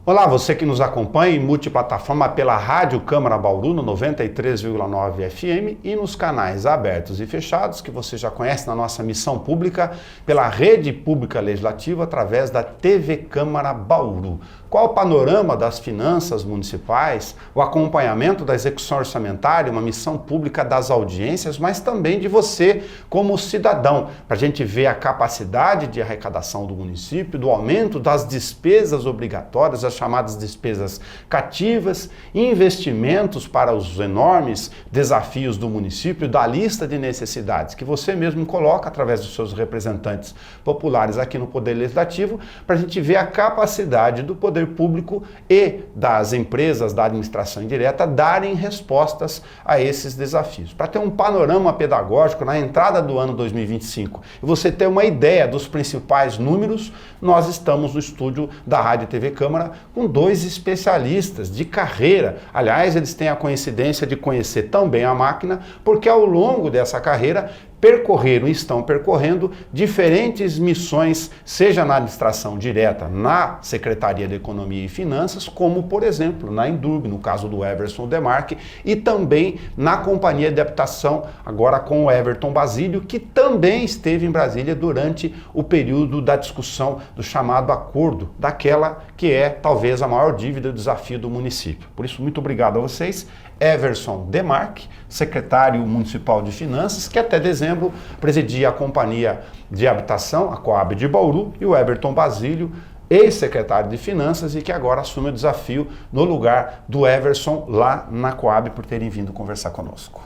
Olá, você que nos acompanha em multiplataforma pela Rádio Câmara Bauru no 93,9 FM e nos canais abertos e fechados que você já conhece na nossa missão pública pela Rede Pública Legislativa através da TV Câmara Bauru. Qual o panorama das finanças municipais, o acompanhamento da execução orçamentária, uma missão pública das audiências, mas também de você como cidadão, para a gente ver a capacidade de arrecadação do município, do aumento das despesas obrigatórias, as chamadas despesas cativas, investimentos para os enormes desafios do município, da lista de necessidades que você mesmo coloca através dos seus representantes populares aqui no Poder Legislativo, para a gente ver a capacidade do Poder Público e das empresas da administração indireta darem respostas a esses desafios. Para ter um panorama pedagógico na entrada do ano 2025 e você ter uma ideia dos principais números, nós estamos no estúdio da Rádio TV Câmara com dois especialistas de carreira. Aliás, eles têm a coincidência de conhecer também a máquina, porque ao longo dessa carreira percorreram e estão percorrendo diferentes missões, seja na administração direta, na Secretaria de Economia e Finanças, como, por exemplo, na Endurb, no caso do Everson Demarque, e também na Companhia de Habitação, agora com o Everton Basílio, que também esteve em Brasília durante o período da discussão do chamado acordo, daquela que é talvez a maior dívida e desafio do município. Por isso, muito obrigado a vocês. Everson Demarque, secretário municipal de Finanças, que até dezembro presidia a Companhia de Habitação, a Coab de Bauru, e o Everton Basílio, ex-secretário de Finanças e que agora assume o desafio no lugar do Everson lá na Coab por terem vindo conversar conosco.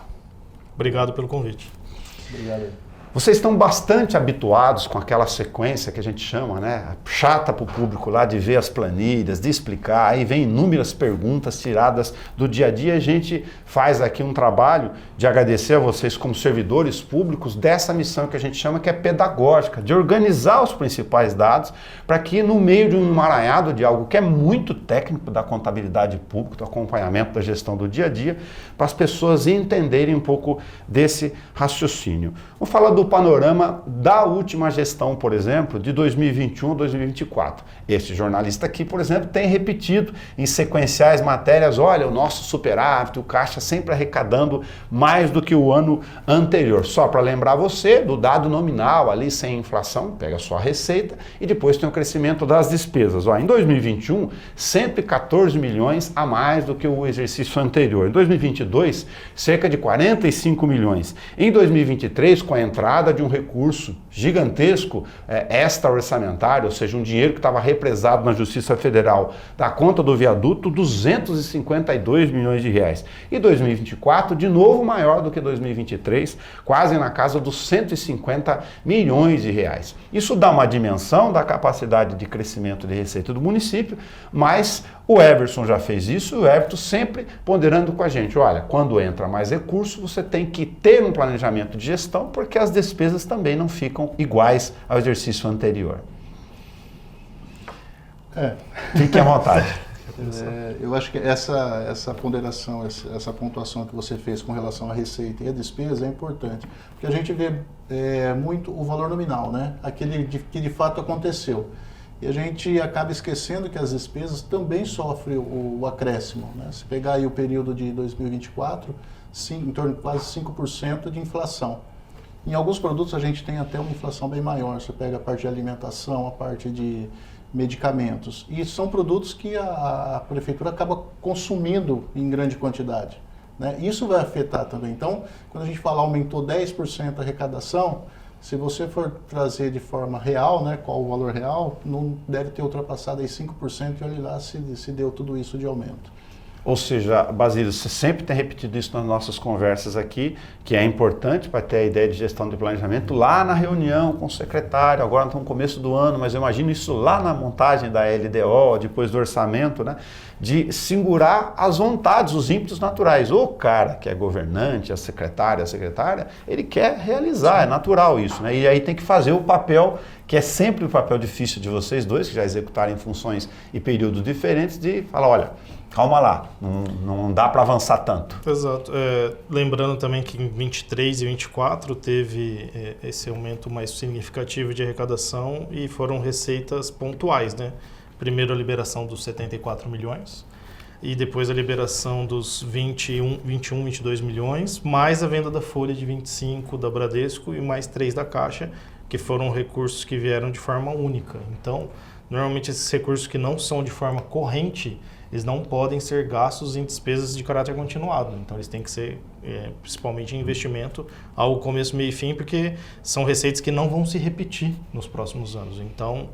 Obrigado pelo convite. Obrigado. Vocês estão bastante habituados com aquela sequência que a gente chama, né? Chata para o público lá de ver as planilhas, de explicar, aí vem inúmeras perguntas tiradas do dia a dia. A gente faz aqui um trabalho de agradecer a vocês como servidores públicos dessa missão que a gente chama que é pedagógica, de organizar os principais dados para que no meio de um emaranhado de algo que é muito técnico da contabilidade pública, do acompanhamento da gestão do dia a dia, para as pessoas entenderem um pouco desse raciocínio. Vamos falar do panorama da última gestão, por exemplo, de 2021 a 2024. Esse jornalista aqui, por exemplo, tem repetido em sequenciais matérias, olha, o nosso superávit, o caixa sempre arrecadando mais do que o ano anterior. Só para lembrar você do dado nominal ali sem inflação, pega só a receita e depois tem o crescimento das despesas. Ó, em 2021, 114 milhões a mais do que o exercício anterior. Em 2022, cerca de 45 milhões. Em 2023, com a entrada de um recurso gigantesco extra-orçamentário, ou seja, um dinheiro que estava represado na Justiça Federal da conta do viaduto, 252 milhões de reais. E 2024, de novo maior do que 2023, quase na casa dos 150 milhões de reais. Isso dá uma dimensão da capacidade de crescimento de receita do município, mas o Everson já fez isso, o Everton sempre ponderando com a gente, olha, quando entra mais recurso, você tem que ter um planejamento de gestão, porque as despesas também não ficam iguais ao exercício anterior. Fiquem à vontade. Eu acho que essa ponderação, essa pontuação que você fez com relação à receita e à despesa é importante, porque a gente vê muito o valor nominal, né? Aquele que de fato aconteceu. E a gente acaba esquecendo que as despesas também sofrem o acréscimo, né? Se pegar aí o período de 2024, em torno de quase 5% de inflação. Em alguns produtos a gente tem até uma inflação bem maior, você pega a parte de alimentação, a parte de medicamentos. E são produtos que a prefeitura acaba consumindo em grande quantidade, né? Isso vai afetar também. Então, quando a gente fala aumentou 10% a arrecadação, se você for trazer de forma real, né, qual o valor real, não deve ter ultrapassado aí 5% e olhe lá se deu tudo isso de aumento. Ou seja, Basílio, você sempre tem repetido isso nas nossas conversas aqui, que é importante para ter a ideia de gestão de planejamento lá na reunião com o secretário, agora estamos no começo do ano, mas eu imagino isso lá na montagem da LDO, depois do orçamento, né? De segurar as vontades, os ímpetos naturais. O cara que é governante, a secretária, ele quer realizar, é natural isso, né? E aí tem que fazer o papel, que é sempre o papel difícil de vocês dois, que já executarem funções e períodos diferentes, de falar, olha, calma lá, não dá para avançar tanto. Exato. Lembrando também que em 23 e 24 teve esse aumento mais significativo de arrecadação e foram receitas pontuais, né? Primeiro a liberação dos 74 milhões e depois a liberação dos 21, 22 milhões, mais a venda da folha de 25 da Bradesco e mais 3 da Caixa, que foram recursos que vieram de forma única. Então, normalmente esses recursos que não são de forma corrente, eles não podem ser gastos em despesas de caráter continuado. Então, eles têm que ser, principalmente em investimento, ao começo, meio e fim, porque são receitas que não vão se repetir nos próximos anos. Então,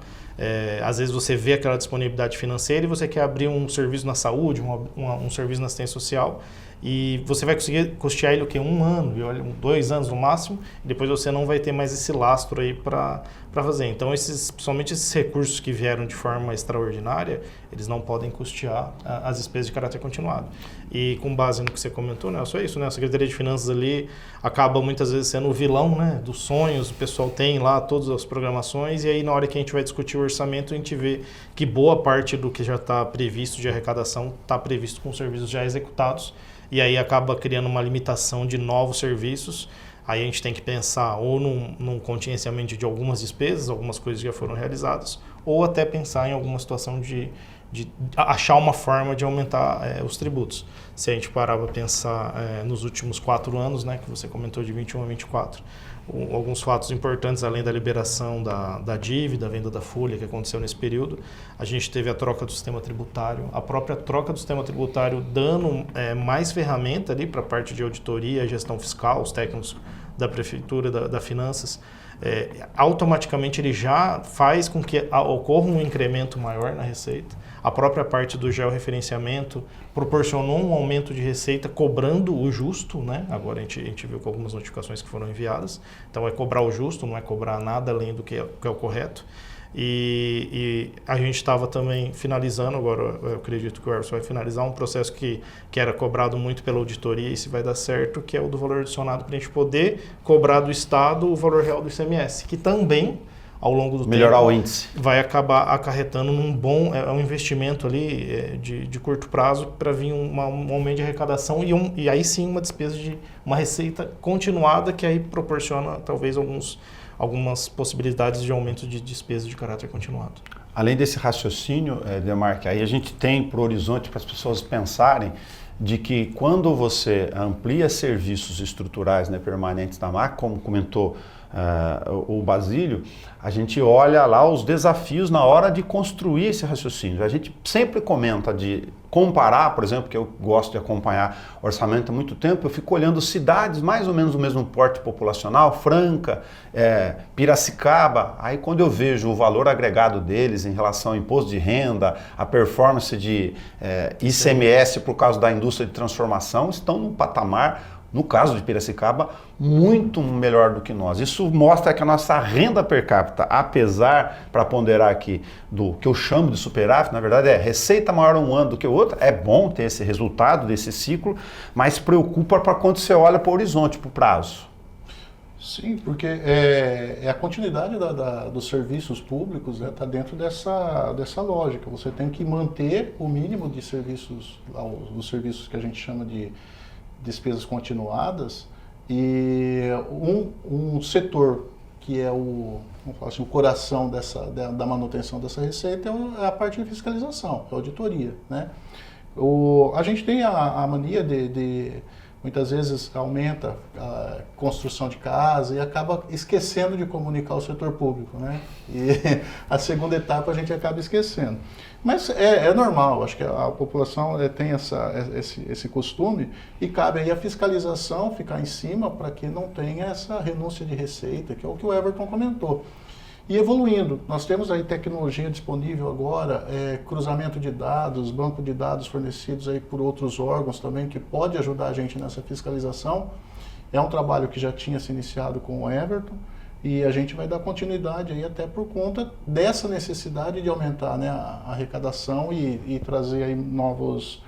às vezes você vê aquela disponibilidade financeira e você quer abrir um serviço na saúde, um serviço na assistência social, e você vai conseguir custear ele o quê? 1 ano, 2 anos no máximo, e depois você não vai ter mais esse lastro aí para fazer. Então, principalmente esses recursos que vieram de forma extraordinária, eles não podem custear as despesas de caráter continuado. E com base no que você comentou, Nelson, é isso, né? A Secretaria de Finanças ali acaba muitas vezes sendo o vilão, né, dos sonhos, o pessoal tem lá todas as programações, e aí na hora que a gente vai discutir o orçamento, a gente vê que boa parte do que já está previsto de arrecadação está previsto com serviços já executados, e aí acaba criando uma limitação de novos serviços. Aí a gente tem que pensar ou num contingenciamento de algumas despesas, algumas coisas que já foram realizadas, ou até pensar em alguma situação de achar uma forma de aumentar os tributos. Se a gente parar para pensar nos últimos 4 anos, né, que você comentou de 21 a 24, alguns fatos importantes, além da liberação da dívida, a venda da folha que aconteceu nesse período, a gente teve a troca do sistema tributário, a própria troca do sistema tributário dando mais ferramenta ali para a parte de auditoria, gestão fiscal, os técnicos da prefeitura, da finanças, automaticamente ele já faz com que ocorra um incremento maior na receita. A própria parte do georreferenciamento proporcionou um aumento de receita cobrando o justo, né? Agora a gente viu com algumas notificações que foram enviadas. Então é cobrar o justo, não é cobrar nada além do que é o correto. E a gente estava também finalizando, agora eu acredito que o Everson vai finalizar, um processo que era cobrado muito pela auditoria, e se vai dar certo, que é o do valor adicionado, para a gente poder cobrar do Estado o valor real do ICMS, que também, ao longo do melhorar tempo, o índice, vai acabar acarretando num bom um investimento ali de curto prazo para vir um aumento de arrecadação e aí sim uma despesa de uma receita continuada que aí proporciona talvez algumas possibilidades de aumento de despesa de caráter continuado. Além desse raciocínio, Demarque, aí a gente tem para o horizonte para as pessoas pensarem de que quando você amplia serviços estruturais, né, permanentes da marca, como comentou o Basílio, a gente olha lá os desafios na hora de construir esse raciocínio. A gente sempre comenta de comparar, por exemplo, que eu gosto de acompanhar orçamento há muito tempo, eu fico olhando cidades mais ou menos do mesmo porte populacional, Franca, Piracicaba, aí quando eu vejo o valor agregado deles em relação ao imposto de renda, a performance de ICMS por causa da indústria de transformação, estão num patamar, no caso de Piracicaba, muito melhor do que nós. Isso mostra que a nossa renda per capita, apesar, para ponderar aqui, do que eu chamo de superávit, na verdade é receita maior um ano do que o outro, é bom ter esse resultado desse ciclo, mas preocupa para quando você olha para o horizonte, para o prazo. Sim, porque é a continuidade dos serviços públicos, está dentro dessa lógica. Você tem que manter o mínimo de serviços, os serviços que a gente chama de despesas continuadas, e um setor que é vamos falar assim, o coração da manutenção dessa receita é a parte de fiscalização, a auditoria, né? A gente tem a mania de muitas vezes aumenta a construção de casa e acaba esquecendo de comunicar o setor público, né? E a segunda etapa a gente acaba esquecendo. Mas é normal, acho que a população tem esse costume, e cabe aí a fiscalização ficar em cima para que não tenha essa renúncia de receita, que é o que o Everton comentou. E evoluindo, nós temos aí tecnologia disponível agora, cruzamento de dados, banco de dados fornecidos aí por outros órgãos também, que pode ajudar a gente nessa fiscalização. É um trabalho que já tinha se iniciado com o Everton, e a gente vai dar continuidade aí até por conta dessa necessidade de aumentar, né, a arrecadação e trazer aí novos...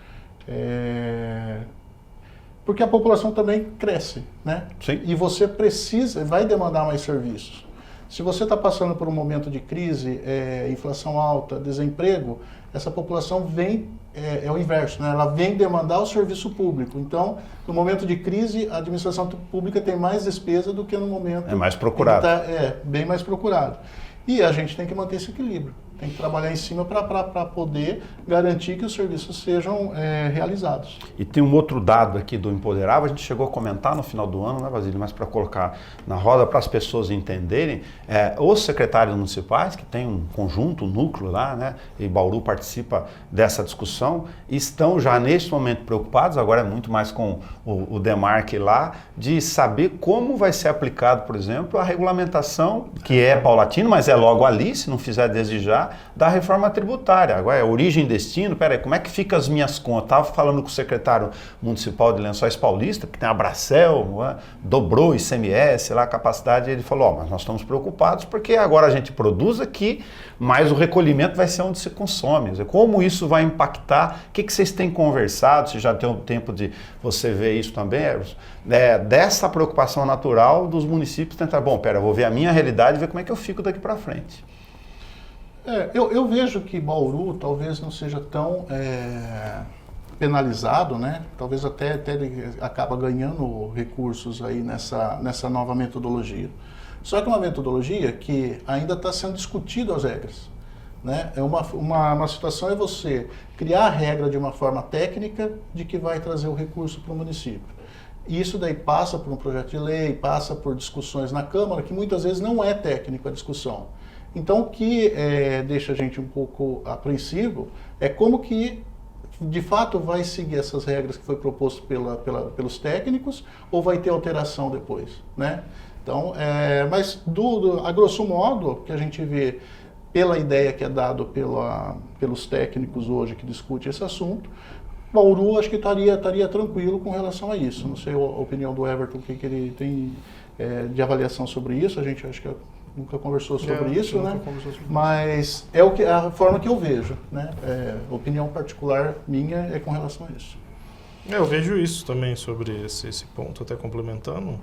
Porque a população também cresce, né? Sim. E você vai demandar mais serviços. Se você está passando por um momento de crise, inflação alta, desemprego, essa população vem, é o inverso, né? Ela vem demandar o serviço público. Então, no momento de crise, a administração pública tem mais despesa do que no momento... É mais procurado. Bem mais procurado. E a gente tem que manter esse equilíbrio. Tem que trabalhar em cima para poder garantir que os serviços sejam realizados. E tem um outro dado aqui do Empoderável, a gente chegou a comentar no final do ano, né, Basílio? Mas para colocar na roda para as pessoas entenderem, os secretários municipais, que tem um conjunto, um núcleo lá, né, e Bauru participa dessa discussão, estão já neste momento preocupados, agora é muito mais com o Demarque lá, de saber como vai ser aplicado, por exemplo, a regulamentação, que é paulatina, mas é logo ali, se não fizer desde já, da reforma tributária. Agora é origem e destino, peraí, como é que ficam as minhas contas? Estava falando com o secretário municipal de Lençóis Paulista, que tem a Bracel, dobrou o ICMS, lá a capacidade, e ele falou, mas nós estamos preocupados porque agora a gente produz aqui, mas o recolhimento vai ser onde se consome. Como isso vai impactar? O que vocês têm conversado? Se já tem um tempo de você ver isso também, Eros? Dessa preocupação natural dos municípios tentar, bom, eu vou ver a minha realidade e ver como é que eu fico daqui para frente. Eu vejo que Bauru talvez não seja tão penalizado, né? Talvez até ele acaba ganhando recursos aí nessa nova metodologia. Só que é uma metodologia que ainda está sendo discutida as regras, né? Uma situação é você criar a regra de uma forma técnica de que vai trazer o recurso para o município. E isso daí passa por um projeto de lei, passa por discussões na Câmara, que muitas vezes não é técnico a discussão. Então, o que deixa a gente um pouco apreensivo é como que, de fato, vai seguir essas regras que foi proposto pelos técnicos ou vai ter alteração depois, né? Então, mas a grosso modo, que a gente vê pela ideia que é dado pelos técnicos hoje que discutem esse assunto, Bauru acho que estaria tranquilo com relação a isso. Não sei a opinião do Everton, o que ele tem de avaliação sobre isso, a gente acho que nunca conversou sobre isso, né? Mas é a forma que eu vejo, né? Opinião particular minha é com relação a isso. Eu vejo isso também sobre esse ponto, até complementando.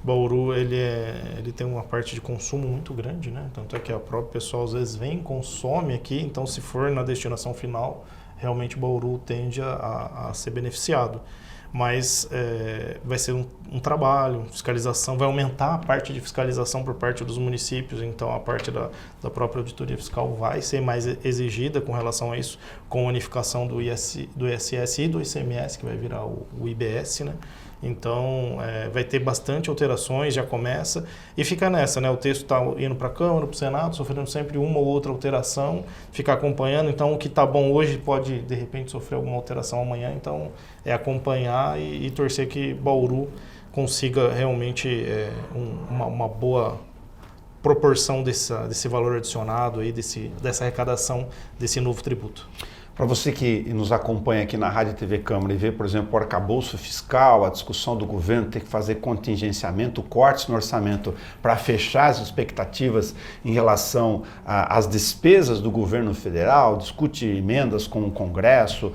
Bauru, ele tem uma parte de consumo muito grande, né? Tanto é que a própria pessoa às vezes vem e consome aqui, então se for na destinação final, realmente Bauru tende a ser beneficiado. Mas vai ser um trabalho, fiscalização, vai aumentar a parte de fiscalização por parte dos municípios, então a parte da própria auditoria fiscal vai ser mais exigida com relação a isso, com a unificação do ISS e do ICMS, que vai virar o IBS, né? Então, vai ter bastante alterações, já começa, e fica nessa, né? O texto está indo para a Câmara, para o Senado, sofrendo sempre uma ou outra alteração, ficar acompanhando, então o que está bom hoje pode, de repente, sofrer alguma alteração amanhã, então é acompanhar e torcer que Bauru consiga realmente uma boa proporção desse valor adicionado, aí, dessa arrecadação desse novo tributo. Para você que nos acompanha aqui na Rádio e TV Câmara e vê, por exemplo, o arcabouço fiscal, a discussão do governo, ter que fazer contingenciamento, cortes no orçamento para fechar as expectativas em relação às despesas do governo federal, discute emendas com o Congresso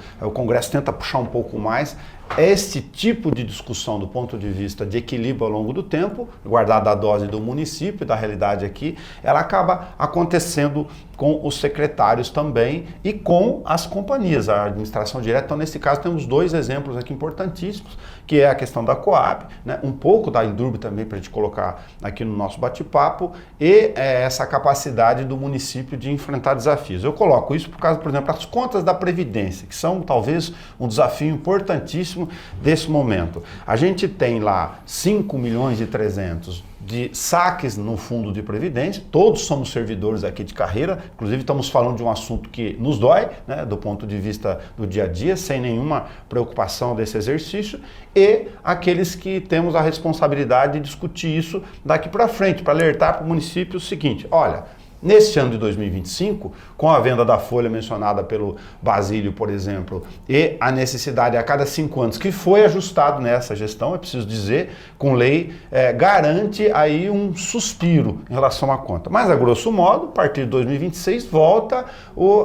tenta puxar um pouco mais. Este tipo de discussão do ponto de vista de equilíbrio ao longo do tempo, guardada a dose do município, da realidade aqui, ela acaba acontecendo com os secretários também e com as companhias, a administração direta. Então, nesse caso, temos dois exemplos aqui importantíssimos, que é a questão da Coab, né? Um pouco da Indurb também para a gente colocar aqui no nosso bate-papo, e essa capacidade do município de enfrentar desafios. Eu coloco isso por causa, por exemplo, das contas da Previdência, que são talvez um desafio importantíssimo desse momento. A gente tem lá 5 milhões e 300 de saques no fundo de previdência, todos somos servidores aqui de carreira, inclusive estamos falando de um assunto que nos dói, né, do ponto de vista do dia a dia, sem nenhuma preocupação desse exercício, e aqueles que temos a responsabilidade de discutir isso daqui para frente, para alertar para o município o seguinte: olha, neste ano de 2025, com a venda da folha mencionada pelo Basílio, por exemplo, e a necessidade a cada 5 anos, que foi ajustado nessa gestão, é preciso dizer, com lei, garante aí um suspiro em relação à conta. Mas, a grosso modo, a partir de 2026, volta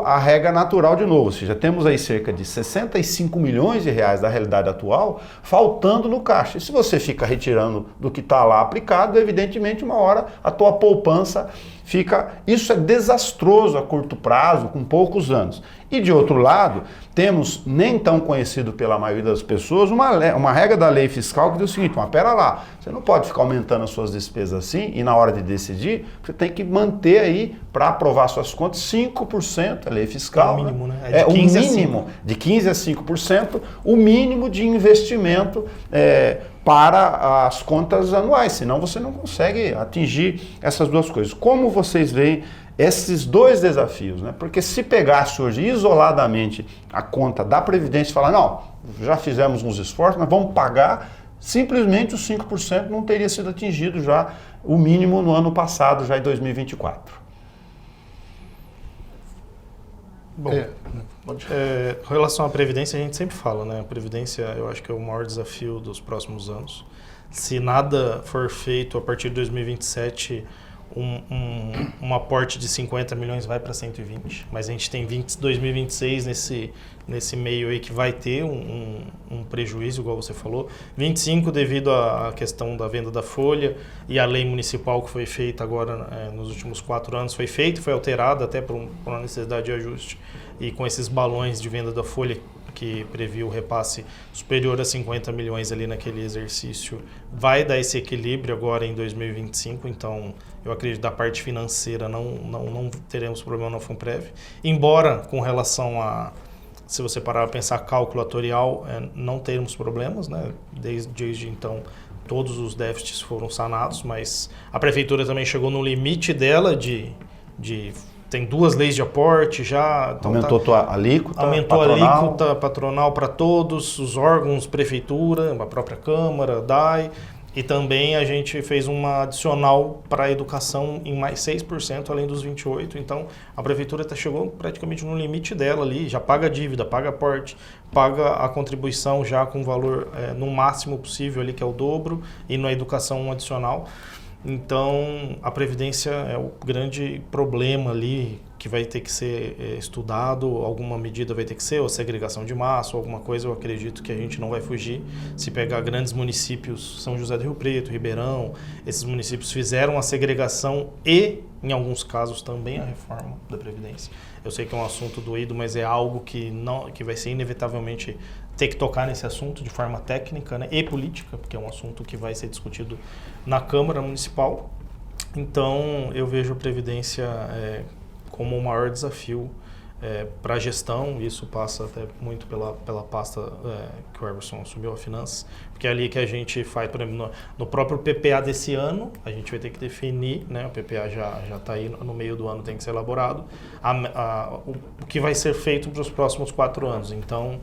a regra natural de novo, ou seja, temos aí cerca de 65 milhões de reais da realidade atual faltando no caixa. E se você fica retirando do que está lá aplicado, evidentemente, uma hora a tua poupança fica Isso é desastroso a curto prazo, com poucos anos. E de outro lado, temos, nem tão conhecido pela maioria das pessoas, uma regra da lei fiscal que diz o seguinte, mas pera lá, você não pode ficar aumentando as suas despesas assim e na hora de decidir, você tem que manter aí, para aprovar suas contas, 5%, a lei fiscal. É o mínimo, né? É o mínimo, de 15% a 5%, o mínimo de investimento para as contas anuais, senão você não consegue atingir essas duas coisas. Como vocês veem esses dois desafios, né? Porque se pegasse hoje isoladamente a conta da Previdência e falar, não, já fizemos uns esforços, mas vamos pagar, simplesmente os 5% não teria sido atingido já o mínimo no ano passado, já em 2024. Bom, com relação à Previdência, a gente sempre fala, né? A Previdência, eu acho que é o maior desafio dos próximos anos. Se nada for feito a partir de 2027, um aporte de 50 milhões vai para 120, mas a gente tem 2026 nesse meio aí que vai ter um prejuízo, igual você falou. 25 devido à questão da venda da folha e a lei municipal que foi feita agora nos últimos 4 anos, foi alterada até por uma necessidade de ajuste, e com esses balões de venda da folha que previu o repasse superior a 50 milhões ali naquele exercício, vai dar esse equilíbrio agora em 2025, então eu acredito que da parte financeira não teremos problema na Funprev, embora com relação a, se você parar para pensar cálculo atorial, não teremos problemas, né? Desde então todos os déficits foram sanados, mas a Prefeitura também chegou no limite dela tem 2 leis de aporte já. Então aumentou a alíquota aumentou patronal. A alíquota patronal para todos os órgãos, Prefeitura, a própria Câmara, DAI, e também a gente fez uma adicional para a educação em mais 6%, além dos 28%. Então, a Prefeitura chegou praticamente no limite dela ali, já paga a dívida, paga aporte, paga a contribuição já com valor no máximo possível ali, que é o dobro, e na educação um adicional. Então, a Previdência é o grande problema ali que vai ter que ser estudado, alguma medida vai ter que ser, ou segregação de massa, ou alguma coisa, eu acredito que a gente não vai fugir. Se pegar grandes municípios, São José do Rio Preto, Ribeirão, esses municípios fizeram a segregação e, em alguns casos, também a reforma da Previdência. Eu sei que é um assunto doído, mas é algo que vai ser inevitavelmente ter que tocar nesse assunto de forma técnica, né, e política, porque é um assunto que vai ser discutido na Câmara Municipal. Então, eu vejo a Previdência como o maior desafio para a gestão. Isso passa até muito pela pasta que o Everson assumiu, a Finanças, porque é ali que a gente faz, por exemplo, no próprio PPA desse ano, a gente vai ter que definir, né, o PPA já está aí no meio do ano, tem que ser elaborado, o que vai ser feito para os próximos 4 anos. Então,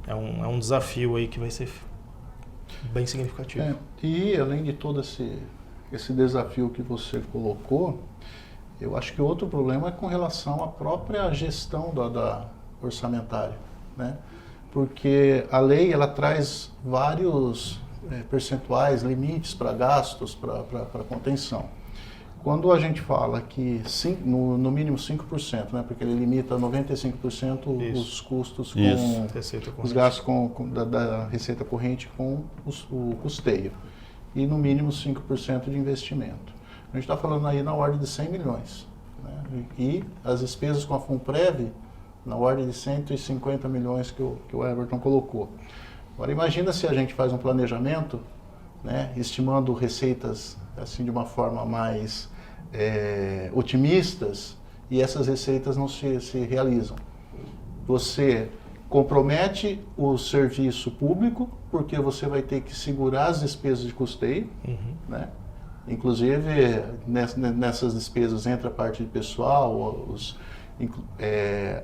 é um desafio aí que vai ser bem significativo. E além de todo esse desafio que você colocou, eu acho que outro problema é com relação à própria gestão da orçamentária, né? Porque a lei ela traz vários percentuais, limites para gastos, para contenção. Quando a gente fala que no mínimo 5%, né, porque ele limita 95% os custos com os gastos da receita corrente com o custeio, e no mínimo 5% de investimento. A gente está falando aí na ordem de 100 milhões. Né, e as despesas com a Funprev na ordem de 150 milhões que o Everton colocou. Agora imagina se a gente faz um planejamento, né, estimando receitas assim de uma forma mais otimistas, e essas receitas não se realizam. Você compromete o serviço público, porque você vai ter que segurar as despesas de custeio, né? Inclusive nessas despesas entra a parte de pessoal,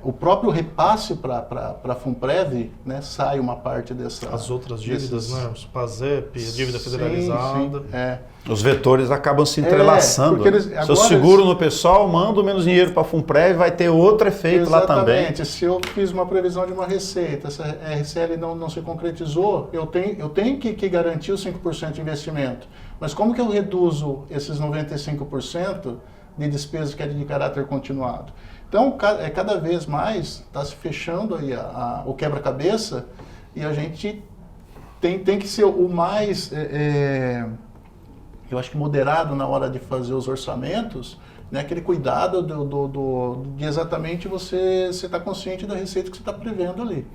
o próprio repasse para a Funprev, né, sai uma parte dessa... As outras dívidas, né? Os PASEP, a dívida federalizada. Sim, Os vetores acabam se entrelaçando. Se eu seguro no pessoal, mando menos dinheiro para a Funprev, vai ter outro efeito lá também. Exatamente. Se eu fiz uma previsão de uma receita, se a RCL não se concretizou, eu tenho que garantir os 5% de investimento. Mas como que eu reduzo esses 95% de despesas que é de caráter continuado? Então, cada vez mais está se fechando aí o quebra-cabeça, e a gente tem que ser o mais eu acho que moderado na hora de fazer os orçamentos, né, aquele cuidado de exatamente você estar consciente da receita que você está prevendo ali.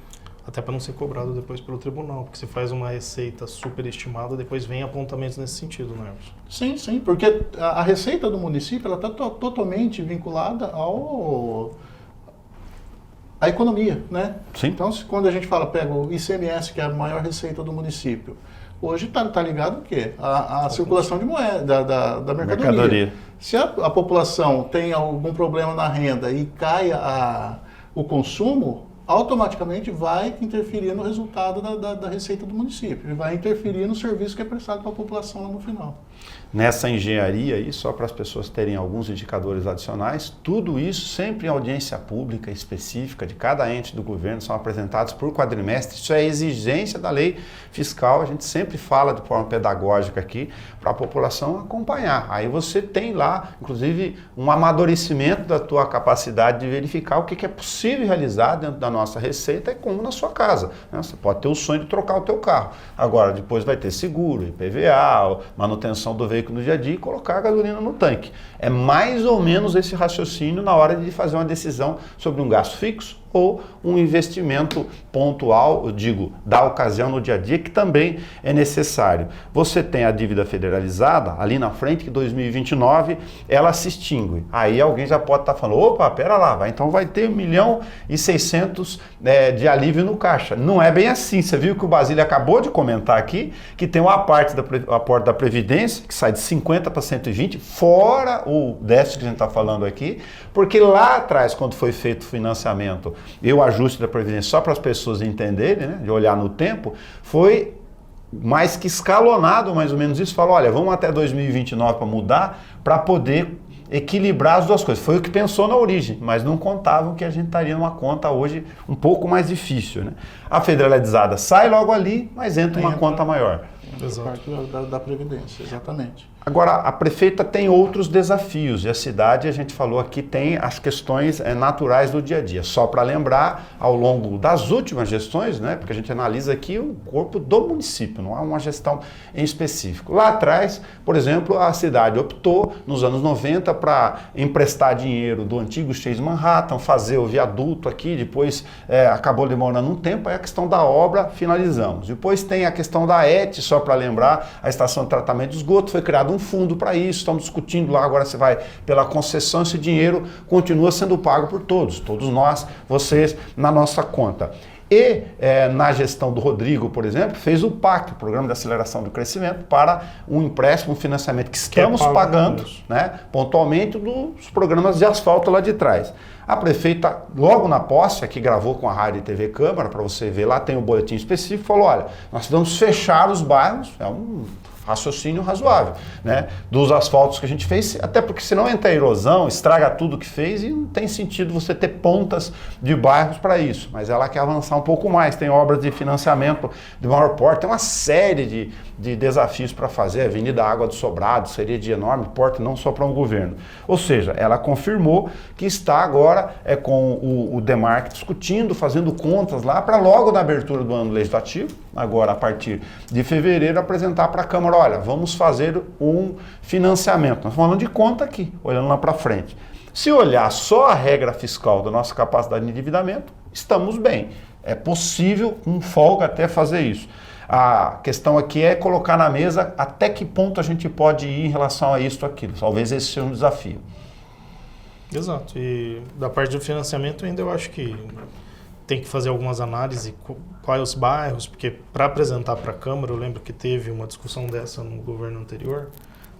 Até para não ser cobrado depois pelo tribunal, porque você faz uma receita superestimada, depois vem apontamentos nesse sentido, né? Sim, porque a receita do município ela está totalmente vinculada à economia, né? Sim. Então, quando a gente pega o ICMS, que é a maior receita do município, hoje está ligado o quê? A circulação de moeda, da mercadoria. Se a população tem algum problema na renda e cai o consumo, automaticamente vai interferir no resultado da receita do município e vai interferir no serviço que é prestado para a população lá no final. Nessa engenharia aí, só para as pessoas terem alguns indicadores adicionais, tudo isso sempre em audiência pública específica de cada ente do governo, são apresentados por quadrimestre, isso é exigência da lei fiscal, a gente sempre fala de forma pedagógica aqui, para a população acompanhar. Aí você tem lá, inclusive, um amadurecimento da tua capacidade de verificar o que é possível realizar dentro da nossa receita, é como na sua casa, né? Você pode ter o sonho de trocar o teu carro, agora depois vai ter seguro, IPVA, manutenção do veículo no dia a dia e colocar a gasolina no tanque. É mais ou menos esse raciocínio na hora de fazer uma decisão sobre um gasto fixo ou um investimento pontual, eu digo, da ocasião no dia a dia, que também é necessário. Você tem a dívida federalizada ali na frente, que 2029 ela se extingue. Aí alguém já pode estar falando, opa, pera lá, então vai ter 1.600.000 de alívio no caixa. Não é bem assim. Você viu que o Basílio acabou de comentar aqui, que tem uma parte da aporte da Previdência, que sai de 50 para 120, fora o déficit que a gente está falando aqui, porque lá atrás, quando foi feito o financiamento e o ajuste da Previdência, só para as pessoas entenderem, né, de olhar no tempo, foi mais que escalonado, mais ou menos isso, falou, olha, vamos até 2029 para mudar, para poder equilibrar as duas coisas. Foi o que pensou na origem, mas não contavam que a gente estaria numa conta hoje um pouco mais difícil, né? A federalizada sai logo ali, mas entra uma conta maior. Parte da Previdência, exatamente. Agora, a prefeita tem outros desafios e a cidade, a gente falou aqui, tem as questões naturais do dia a dia. Só para lembrar, ao longo das últimas gestões, né, porque a gente analisa aqui o corpo do município, não há uma gestão em específico. Lá atrás, por exemplo, a cidade optou, nos anos 90, para emprestar dinheiro do antigo Chase Manhattan, fazer o viaduto aqui, depois acabou demorando um tempo, aí a questão da obra finalizamos. Depois tem a questão da ET, só para lembrar, a estação de tratamento de esgoto, foi criado um fundo para isso, estamos discutindo lá, agora você vai pela concessão, esse dinheiro continua sendo pago por todos nós, vocês, na nossa conta. E na gestão do Rodrigo, por exemplo, fez o PAC, o Programa de Aceleração do Crescimento, para um empréstimo, um financiamento que estamos pagando, né, pontualmente dos programas de asfalto lá de trás. A prefeita, logo na posse, aqui gravou com a Rádio e TV Câmara, para você ver lá, tem o boletim específico, falou, olha, nós vamos fechar os bairros, é um raciocínio razoável, né, dos asfaltos que a gente fez, até porque senão entra a erosão, estraga tudo que fez e não tem sentido você ter pontas de bairros para isso, mas ela quer avançar um pouco mais, tem obras de financiamento de maior porte, tem uma série de desafios para fazer, a Avenida Água do Sobrado seria de enorme porte, não só para um governo, ou seja, ela confirmou que está agora com o DEMARC discutindo, fazendo contas lá, para logo na abertura do ano legislativo, agora a partir de fevereiro, apresentar para a Câmara, olha, vamos fazer um financiamento. Nós estamos falando de conta aqui, olhando lá para frente. Se olhar só a regra fiscal da nossa capacidade de endividamento, estamos bem. É possível, com folga, até fazer isso. A questão aqui é colocar na mesa até que ponto a gente pode ir em relação a isso ou aquilo. Talvez esse seja um desafio. Exato. E da parte do financiamento ainda eu acho que tem que fazer algumas análises, quais os bairros, porque para apresentar para a Câmara, eu lembro que teve uma discussão dessa no governo anterior,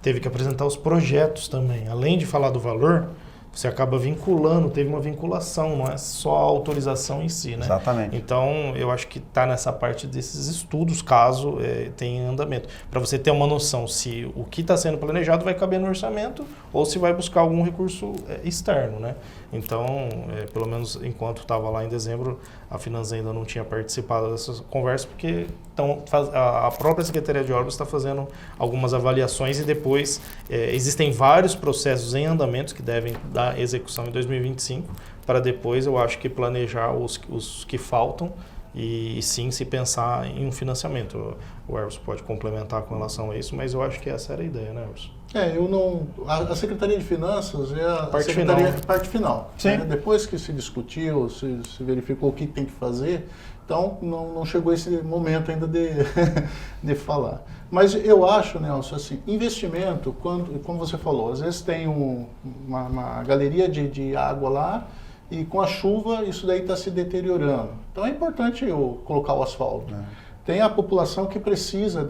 teve que apresentar os projetos também. Além de falar do valor, você acaba vinculando, teve uma vinculação, não é só a autorização em si, né? Exatamente. Então, eu acho que está nessa parte desses estudos, caso tenha em andamento, para você ter uma noção se o que está sendo planejado vai caber no orçamento ou se vai buscar algum recurso externo, né? Então, pelo menos enquanto estava lá em dezembro, a Finanças ainda não tinha participado dessa conversa, porque a própria Secretaria de Obras está fazendo algumas avaliações e depois existem vários processos em andamento que devem dar execução em 2025, para depois eu acho que planejar os que faltam e sim se pensar em um financiamento. O Everson pode complementar com relação a isso, mas eu acho que essa era a ideia, né, Everson? Eu não. A Secretaria de Finanças é a parte final. Sim. Né? Depois que se discutiu, se verificou o que tem que fazer, então não chegou esse momento ainda de falar. Mas eu acho, Nelson, assim, investimento, como você falou, às vezes tem uma galeria de água lá e com a chuva isso daí está se deteriorando. Então é importante eu colocar o asfalto. Tem a população que precisa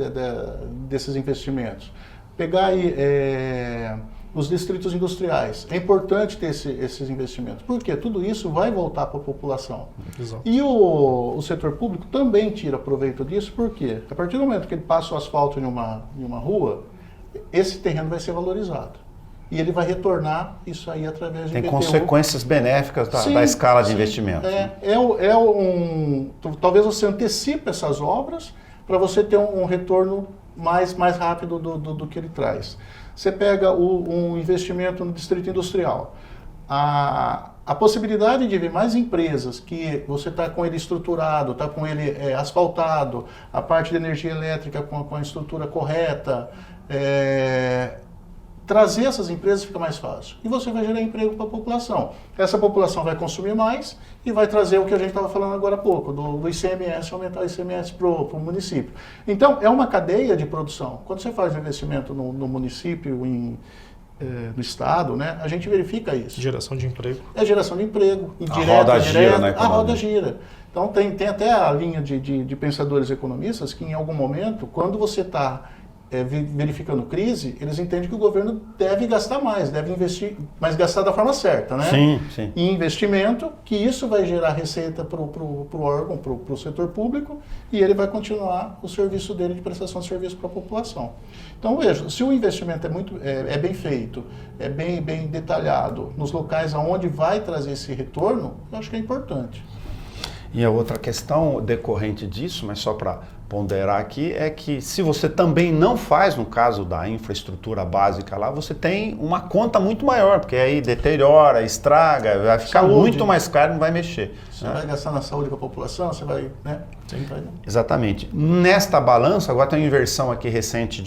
desses investimentos. Pegar aí os distritos industriais. É importante ter esses investimentos. Por quê? Tudo isso vai voltar para a população. Exato. E o setor público também tira proveito disso. Por quê? A partir do momento que ele passa o asfalto em uma rua, esse terreno vai ser valorizado. E ele vai retornar isso aí através de Tem IPTU. Consequências benéficas da escala de investimento. Talvez você antecipe essas obras para você ter um retorno mais rápido do que ele traz. Você pega um investimento no distrito industrial. A possibilidade de ver mais empresas que você está com ele estruturado, está com ele asfaltado, a parte de energia elétrica com a estrutura correta, trazer essas empresas fica mais fácil. E você vai gerar emprego para a população. Essa população vai consumir mais e vai trazer o que a gente estava falando agora há pouco, do ICMS, aumentar o ICMS para o município. Então, é uma cadeia de produção. Quando você faz um investimento no município, no estado, né, a gente verifica isso. Geração de emprego. É geração de emprego, indireta, a roda gira, né, a roda gira. Então, tem até a linha de pensadores economistas que, em algum momento, quando você está verificando crise, eles entendem que o governo deve gastar mais, deve investir, mas gastar da forma certa, né? Sim. E investimento, que isso vai gerar receita para o órgão, para o setor público, e ele vai continuar o serviço dele de prestação de serviço para a população. Então, veja, se o investimento é bem feito, é bem detalhado, nos locais onde vai trazer esse retorno, eu acho que é importante. E a outra questão decorrente disso, mas só para ponderar aqui, é que se você também não faz, no caso da infraestrutura básica lá, você tem uma conta muito maior, porque aí deteriora, estraga, vai ficar muito mais caro e não vai mexer. Você vai gastar na saúde com a população, você vai, né? Exatamente. Nesta balança, agora tem uma inversão aqui recente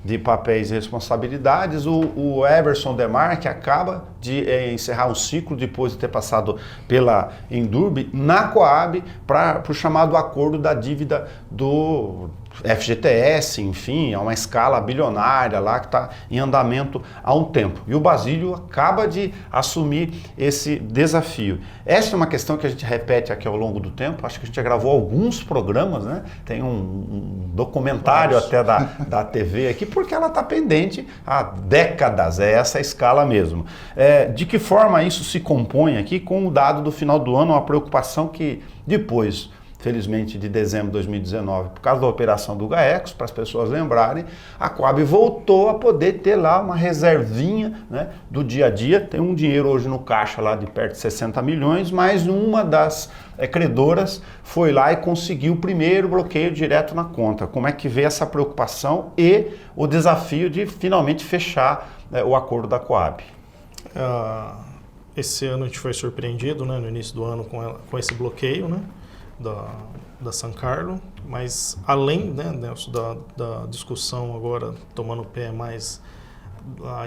de papéis e responsabilidades. O Everson Demarque acaba de encerrar um ciclo depois de ter passado pela Endurbe na Coab para o chamado acordo da dívida do FGTS, enfim, é uma escala bilionária lá que está em andamento há um tempo. E o Basílio acaba de assumir esse desafio. Essa é uma questão que a gente repete aqui ao longo do tempo, acho que a gente já gravou alguns programas, né? Tem um documentário até da TV aqui, porque ela está pendente há décadas, é essa escala mesmo. De que forma isso se compõe aqui com o dado do final do ano, uma preocupação que depois, felizmente, de dezembro de 2019, por causa da operação do GAECOS, para as pessoas lembrarem, a Coab voltou a poder ter lá uma reservinha, né, do dia a dia. Tem um dinheiro hoje no caixa lá de perto de 60 milhões, mas uma das credoras foi lá e conseguiu o primeiro bloqueio direto na conta. Como é que vê essa preocupação e o desafio de finalmente fechar o acordo da Coab? Esse ano a gente foi surpreendido, né, no início do ano com esse bloqueio, né, da San Carlo, mas além, né, da discussão agora tomando pé mais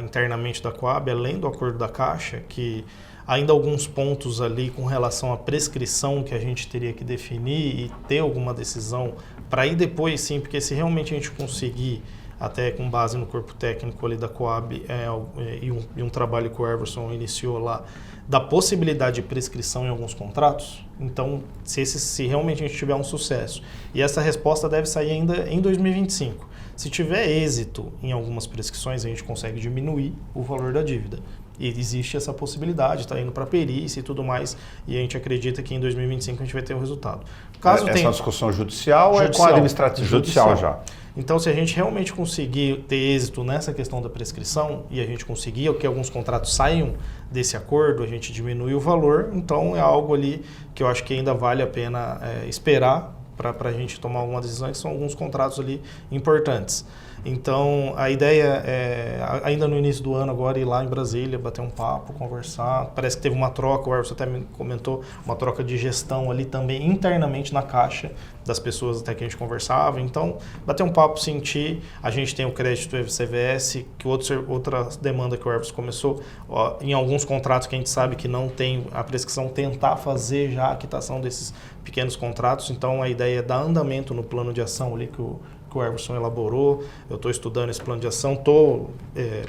internamente da Coab, além do acordo da Caixa, que ainda alguns pontos ali com relação à prescrição que a gente teria que definir e ter alguma decisão para ir depois sim, porque se realmente a gente conseguir, até com base no corpo técnico ali da Coab e um trabalho que o Everson iniciou lá, da possibilidade de prescrição em alguns contratos, então se realmente a gente tiver um sucesso, e essa resposta deve sair ainda em 2025, se tiver êxito em algumas prescrições, a gente consegue diminuir o valor da dívida. E existe essa possibilidade, está indo para perícia e tudo mais, e a gente acredita que em 2025 a gente vai ter o resultado. Caso essa discussão judicial ou é com a administrativa? Judicial já. Então, se a gente realmente conseguir ter êxito nessa questão da prescrição e a gente conseguir que alguns contratos saiam desse acordo, a gente diminui o valor, então é algo ali que eu acho que ainda vale a pena esperar para a gente tomar alguma decisão, que são alguns contratos ali importantes. Então, a ideia é, ainda no início do ano agora, ir lá em Brasília, bater um papo, conversar. Parece que teve uma troca, o Everson até me comentou, uma troca de gestão ali também internamente na Caixa, das pessoas até que a gente conversava. Então, bater um papo, sentir. A gente tem o crédito FCVS, que outra demanda que o Everson começou, em alguns contratos que a gente sabe que não tem a prescrição, tentar fazer já a quitação desses pequenos contratos. Então, a ideia é dar andamento no plano de ação ali que o Everson elaborou. Eu estou estudando esse plano de ação, estou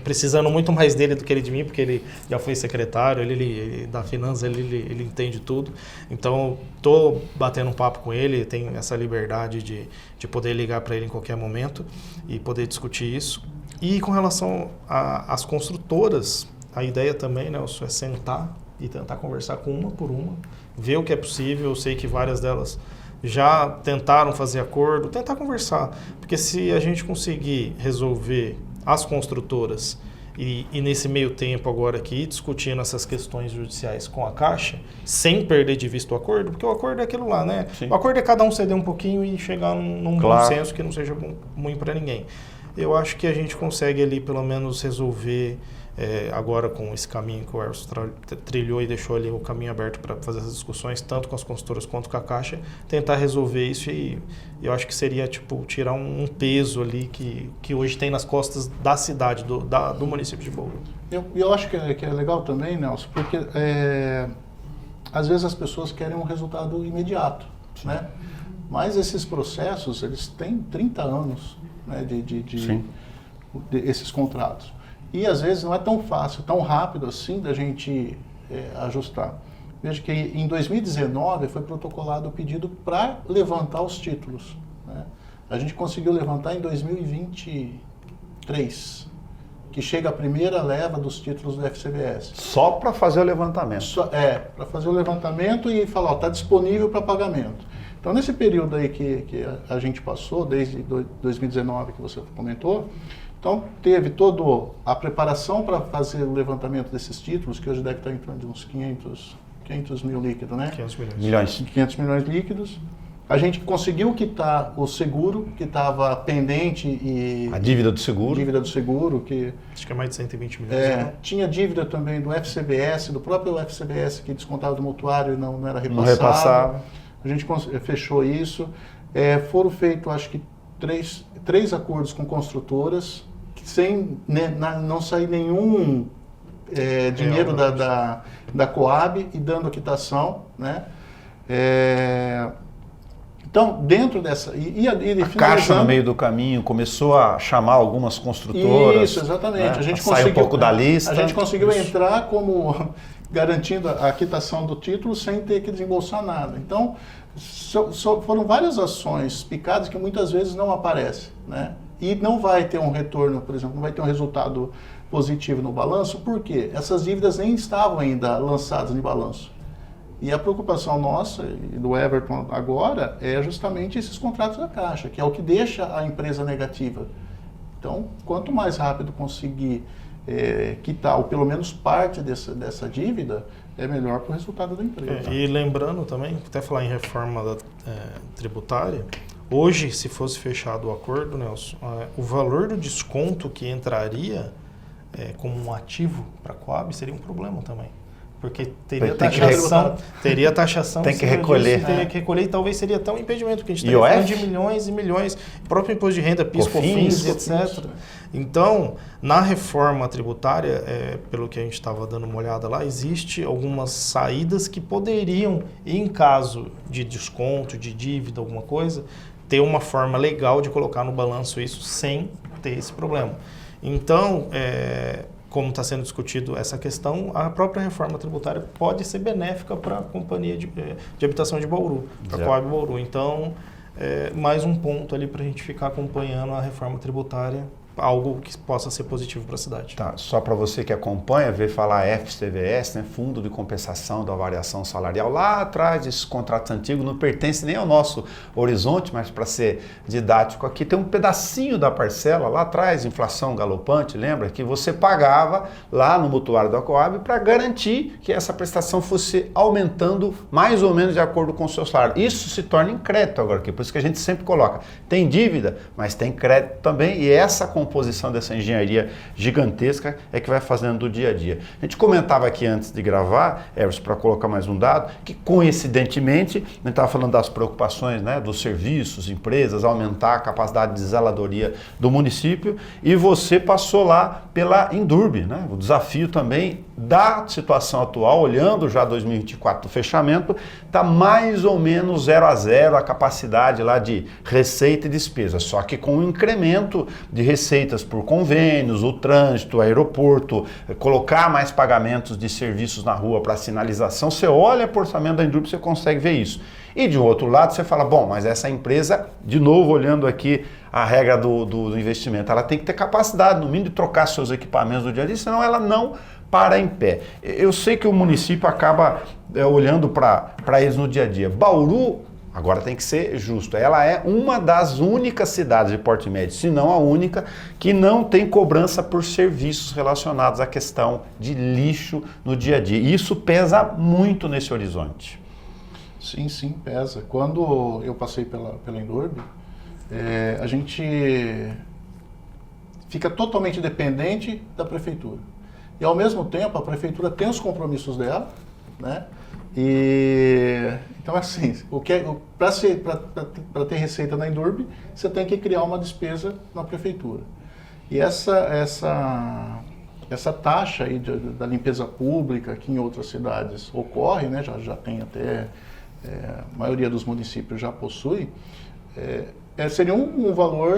precisando muito mais dele do que ele de mim, porque ele já foi secretário, ele da finanças, ele entende tudo. Então, estou batendo um papo com ele, tenho essa liberdade de poder ligar para ele em qualquer momento e poder discutir isso. E com relação às construtoras, a ideia também, Nelson, é sentar e tentar conversar com uma por uma, ver o que é possível. Eu sei que várias delas já tentaram fazer acordo, tentar conversar. Porque se a gente conseguir resolver as construtoras e nesse meio tempo agora aqui discutindo essas questões judiciais com a Caixa, sem perder de vista o acordo, porque o acordo é aquilo lá, né? Sim. O acordo é cada um ceder um pouquinho e chegar num bom senso que não seja ruim para ninguém. Eu acho que a gente consegue ali pelo menos resolver agora com esse caminho que o Everson trilhou e deixou ali o caminho aberto para fazer essas discussões, tanto com as consultoras quanto com a Caixa, tentar resolver isso. E eu acho que seria tipo tirar um peso ali que hoje tem nas costas da cidade, do município de Bauru. Eu acho que é legal também, Nelson, porque às vezes as pessoas querem um resultado imediato, né? Mas esses processos, eles têm 30 anos, né, de esses contratos. E às vezes não é tão fácil, tão rápido assim da gente ajustar. Veja que em 2019 foi protocolado o pedido para levantar os títulos, né? A gente conseguiu levantar em 2023, que chega a primeira leva dos títulos do FCVS. Só para fazer o levantamento? Para fazer o levantamento e falar, está disponível para pagamento. Então, nesse período aí que a gente passou, desde 2019 que você comentou, então teve toda a preparação para fazer o levantamento desses títulos, que hoje deve estar em torno de uns 500 mil líquidos, né? 500 milhões. 500 milhões líquidos. A gente conseguiu quitar o seguro, que estava pendente e... A dívida do seguro. Dívida do seguro, que... Acho que é mais de 120 milhões. Né? Tinha dívida também do FCBS, do próprio FCBS, que descontava do mutuário e não era repassado. Não repassava. A gente fechou isso. Foram feitos, acho que, três acordos com construtoras, sem não sair nenhum dinheiro da Coab e dando a quitação, né? Então, dentro dessa... A Caixa, no meio do caminho, começou a chamar algumas construtoras. Isso, exatamente. Né? A gente conseguiu, um pouco da lista. A gente conseguiu entrar como garantindo a quitação do título sem ter que desembolsar nada. Então, foram várias ações picadas que muitas vezes não aparecem, né? E não vai ter um retorno, por exemplo, não vai ter um resultado positivo no balanço, porque essas dívidas nem estavam ainda lançadas em balanço. E a preocupação nossa e do Everton agora é justamente esses contratos da Caixa, que é o que deixa a empresa negativa. Então, quanto mais rápido conseguir quitar, ou pelo menos parte dessa dívida, é melhor para o resultado da empresa. E lembrando também, até falar em reforma tributária, hoje, se fosse fechado o acordo, Nelson, o valor do desconto que entraria como um ativo para a Coab seria um problema também. Porque teria taxação, tem que recolher. Teria que recolher e talvez seria até um impedimento, porque a gente estaria falando de milhões e milhões, próprio imposto de renda, PIS, COFINS, etc. Então, na reforma tributária, pelo que a gente estava dando uma olhada lá, existe algumas saídas que poderiam, em caso de desconto, de dívida, alguma coisa, ter uma forma legal de colocar no balanço isso sem ter esse problema. Então, como está sendo discutido essa questão, a própria reforma tributária pode ser benéfica para a Companhia de Habitação de Bauru, para a Coab Bauru. Então, mais um ponto ali para a gente ficar acompanhando a reforma tributária algo que possa ser positivo para a cidade. Tá, só para você que acompanha, ver falar FCVS, né, Fundo de Compensação da Variação Salarial, lá atrás desses contratos antigos, não pertence nem ao nosso horizonte, mas para ser didático aqui, tem um pedacinho da parcela lá atrás, inflação galopante, lembra? Que você pagava lá no mutuário da Coab para garantir que essa prestação fosse aumentando mais ou menos de acordo com o seu salário. Isso se torna em crédito agora aqui, por isso que a gente sempre coloca, tem dívida, mas tem crédito também, e essa composição dessa engenharia gigantesca é que vai fazendo do dia a dia. A gente comentava aqui antes de gravar, para colocar mais um dado, que coincidentemente, a gente estava falando das preocupações, né, dos serviços, empresas, aumentar a capacidade de zeladoria do município, e você passou lá pela Indurb, né, o desafio também da situação atual, olhando já 2024 do fechamento, está mais ou menos 0 a 0 a capacidade lá de receita e despesa, só que com um incremento de receitas por convênios, o trânsito, o aeroporto, colocar mais pagamentos de serviços na rua para sinalização, você olha para o orçamento da Indurb, você consegue ver isso. E de outro lado você fala, bom, mas essa empresa, de novo olhando aqui a regra do investimento, ela tem que ter capacidade, no mínimo, de trocar seus equipamentos do dia a dia, senão ela não para em pé. Eu sei que o município acaba olhando para eles no dia a dia. Bauru, agora tem que ser justo, ela é uma das únicas cidades de porte médio, se não a única, que não tem cobrança por serviços relacionados à questão de lixo no dia a dia. E isso pesa muito nesse horizonte. Sim, sim, pesa. Quando eu passei pela Indurb, a gente fica totalmente dependente da prefeitura. E ao mesmo tempo a prefeitura tem os compromissos dela, né? E então assim, para ter receita na Indurb, você tem que criar uma despesa na prefeitura. E essa taxa aí da limpeza pública, que em outras cidades ocorre, né? Já tem até, a maioria dos municípios já possui, seria um valor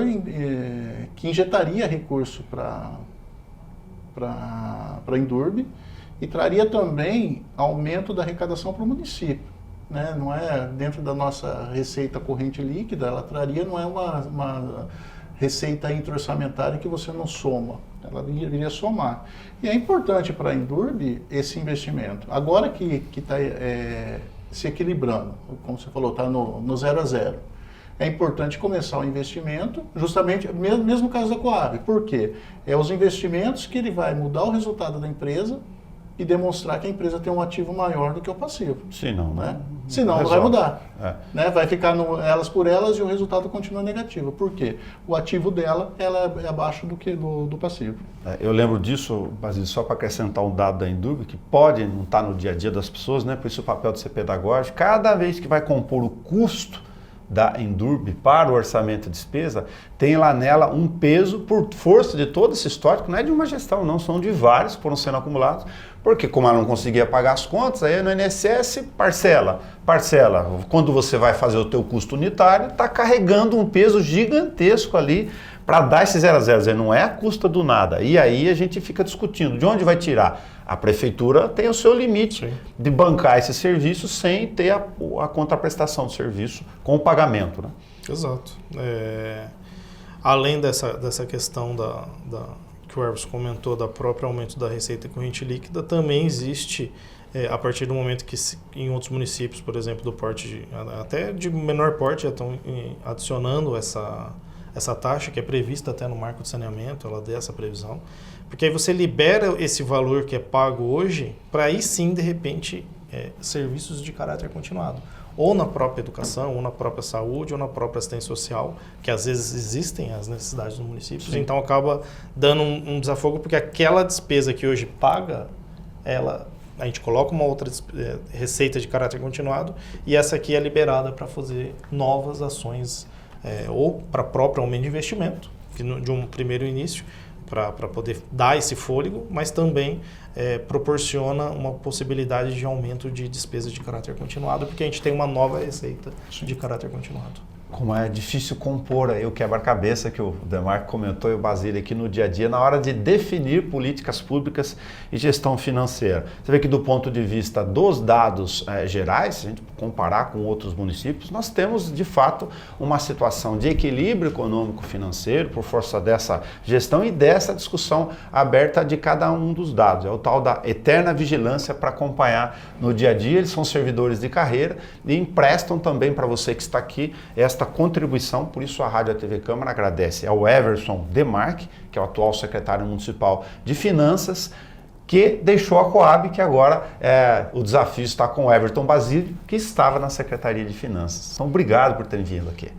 que injetaria recurso para a Indurb e traria também aumento da arrecadação para o município, né? Não é dentro da nossa receita corrente líquida, ela traria, não é uma receita intra-orçamentária que você não soma, ela iria somar. E é importante para a Indurb esse investimento. Agora que está se equilibrando, como você falou, está no 0 a 0. É importante começar o investimento, justamente, mesmo caso da Coab. Por quê? É os investimentos que ele vai mudar o resultado da empresa e demonstrar que a empresa tem um ativo maior do que o passivo. Senão, né? Senão não vai mudar. Né? Vai ficar elas por elas e o resultado continua negativo. Por quê? O ativo dela ela é abaixo do passivo. Eu lembro disso, Basílio, só para acrescentar um dado da Indurb, que pode não estar no dia a dia das pessoas, né? Por isso o papel de ser pedagógico. Cada vez que vai compor o custo da Indurb para o orçamento de despesa, tem lá nela um peso por força de todo esse histórico, não é de uma gestão não, são de vários que foram sendo acumulados, porque como ela não conseguia pagar as contas, aí no INSS parcela. Quando você vai fazer o teu custo unitário, está carregando um peso gigantesco ali para dar esse 0 a 0, não é a custa do nada. E aí a gente fica discutindo, de onde vai tirar? A prefeitura tem o seu limite de bancar esse serviço sem ter a contraprestação do serviço com o pagamento, né? Exato. Além dessa questão que o Everson comentou, da própria aumento da receita corrente líquida, também existe, a partir do momento que em outros municípios, por exemplo, do porte até de menor porte, já estão adicionando essa taxa, que é prevista até no marco de saneamento, ela dê essa previsão, porque aí você libera esse valor que é pago hoje para aí sim, de repente, serviços de caráter continuado, ou na própria educação, ou na própria saúde, ou na própria assistência social, que às vezes existem as necessidades do município, sim. Então acaba dando um desafogo, porque aquela despesa que hoje paga, a gente coloca uma outra receita de caráter continuado, e essa aqui é liberada para fazer novas ações, ou para próprio aumento de investimento, de um primeiro início, para poder dar esse fôlego, mas também proporciona uma possibilidade de aumento de despesas de caráter continuado, porque a gente tem uma nova receita de caráter continuado. Como é difícil compor aí o quebra-cabeça que o Demarco comentou e o Basílio aqui no dia a dia, na hora de definir políticas públicas e gestão financeira. Você vê que do ponto de vista dos dados gerais, se a gente comparar com outros municípios, nós temos de fato uma situação de equilíbrio econômico-financeiro por força dessa gestão e dessa discussão aberta de cada um dos dados. É o tal da eterna vigilância para acompanhar no dia a dia. Eles são servidores de carreira e emprestam também para você que está aqui esta contribuição, por isso a Rádio e a TV Câmara agradece ao Everson Demarque, que é o atual secretário municipal de Finanças, que deixou a Coab, que agora o desafio está com o Everton Basílio, que estava na Secretaria de Finanças. Então, obrigado por terem vindo aqui.